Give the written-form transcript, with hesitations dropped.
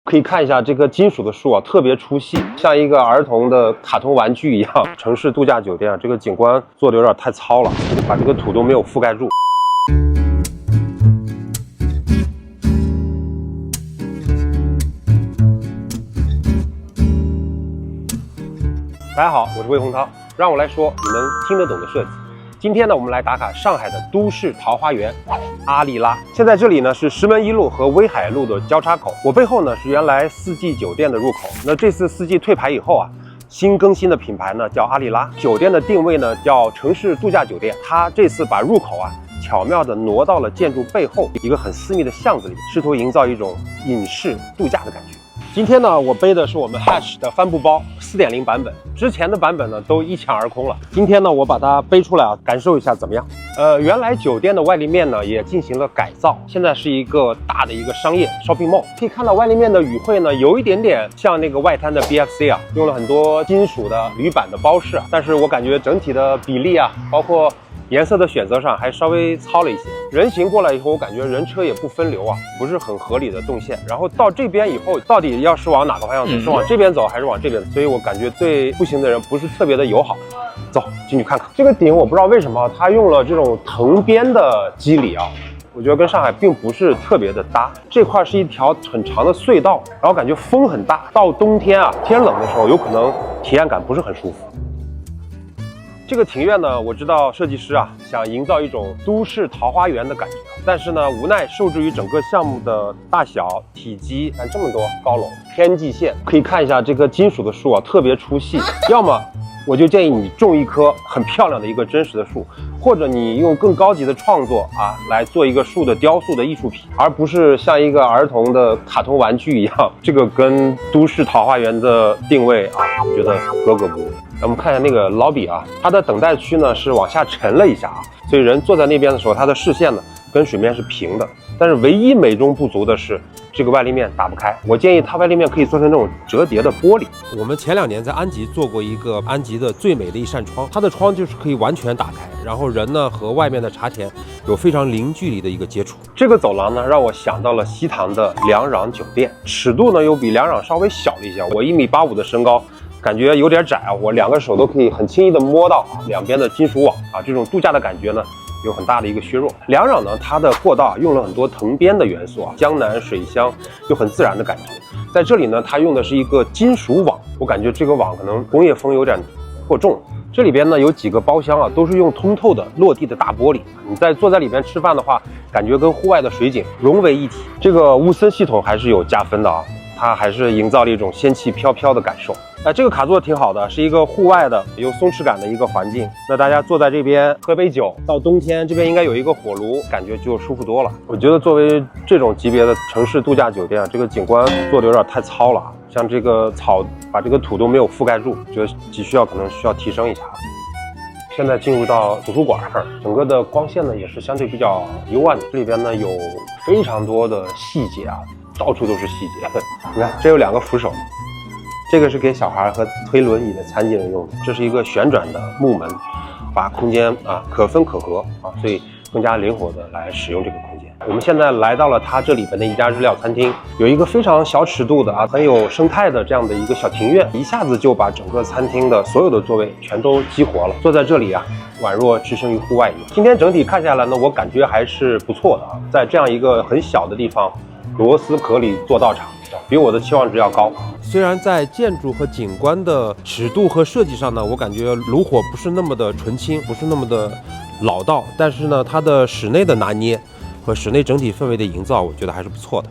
可以看一下这棵金属的树啊，特别出戏，像一个儿童的卡通玩具一样。城市度假酒店啊，这个景观做的有点太糙了，把这个土都没有覆盖住。大家好，我是魏洪涛，让我来说你能听得懂的设计。今天呢，我们来打卡上海的都市桃花源阿丽拉。现在这里呢是石门一路和威海路的交叉口，我背后呢是原来四季酒店的入口。那这次四季退牌以后啊，新更新的品牌呢叫阿丽拉，酒店的定位呢叫城市度假酒店。它这次把入口啊巧妙地挪到了建筑背后一个很私密的巷子里，试图营造一种隐士度假的感觉。今天呢，我背的是我们 Hatch 的帆布包 4.0 版本，之前的版本呢都一抢而空了。今天呢，我把它背出来啊，感受一下怎么样？原来酒店的外立面呢也进行了改造，现在是一个大的一个商业 shopping mall。可以看到外立面的语汇呢，有一点点像那个外滩的 BFC 啊，用了很多金属的铝板的包饰啊，但是我感觉整体的比例啊，包括颜色的选择上还稍微糙了一些。人行过来以后，我感觉人车也不分流啊，不是很合理的动线。然后到这边以后，到底要是往哪个方向走？是往这边走还是往这边走？所以我感觉对步行的人不是特别的友好。走，进去看看。这个顶我不知道为什么它用了这种藤编的肌理啊，我觉得跟上海并不是特别的搭。这块是一条很长的隧道，然后感觉风很大，到冬天啊天冷的时候，有可能体验感不是很舒服。这个庭院呢，我知道设计师啊想营造一种都市桃花源的感觉，但是呢，无奈受制于整个项目的大小、体积，看这么多高楼，天际线。可以看一下这棵金属的树啊，特别出戏。要么我就建议你种一棵很漂亮的一个真实的树，或者你用更高级的创作啊来做一个树的雕塑的艺术品，而不是像一个儿童的卡通玩具一样。这个跟都市桃花源的定位啊，我觉得格格不入。我们看一下那个 lobby 啊，它的等待区呢是往下沉了一下啊，所以人坐在那边的时候，它的视线呢跟水面是平的。但是唯一美中不足的是，这个外立面打不开。我建议它外立面可以做成那种折叠的玻璃。我们前2年在安吉做过一个安吉的最美的一扇窗，它的窗就是可以完全打开，然后人呢和外面的茶田有非常零距离的一个接触。这个走廊呢让我想到了西塘的梁壤酒店，尺度呢又比梁壤稍微小了一些。我1.85米的身高，感觉有点窄啊，我2个手都可以很轻易的摸到两边的金属网啊，这种度假的感觉呢有很大的一个削弱。梁壤呢，它的过道用了很多藤编的元素啊，江南水乡，就很自然的感觉。在这里呢，它用的是一个金属网，我感觉这个网可能工业风有点过重。这里边呢有几个包厢啊，都是用通透的落地的大玻璃，你坐在里边吃饭的话，感觉跟户外的水景融为一体。这个乌森系统还是有加分的啊，它还是营造了一种仙气飘飘的感受。这个卡座挺好的，是一个户外的有松弛感的一个环境。那大家坐在这边喝杯酒，到冬天这边应该有一个火炉，感觉就舒服多了。我觉得作为这种级别的城市度假酒店，这个景观做的有点太糙了，像这个草把这个土都没有覆盖住，觉得可能需要提升一下。现在进入到图书馆，整个的光线呢也是相对比较幽暗的。这里边呢有非常多的细节啊，到处都是细节。你看，这有2个扶手。这个是给小孩和推轮椅的残疾人用的，这是一个旋转的木门，把空间啊可分可合啊，所以更加灵活的来使用这个空间。我们现在来到了它这里边的一家日料餐厅，有一个非常小尺度的啊，很有生态的这样的一个小庭院，一下子就把整个餐厅的所有的座位全都激活了。坐在这里啊，宛若置身于户外一样。今天整体看下来呢，我感觉还是不错的啊，在这样一个很小的地方，螺丝壳里做道场，比我的期望值要高。虽然在建筑和景观的尺度和设计上呢，我感觉炉火不是那么的纯青，不是那么的老道，但是呢，它的室内的拿捏和室内整体氛围的营造，我觉得还是不错的。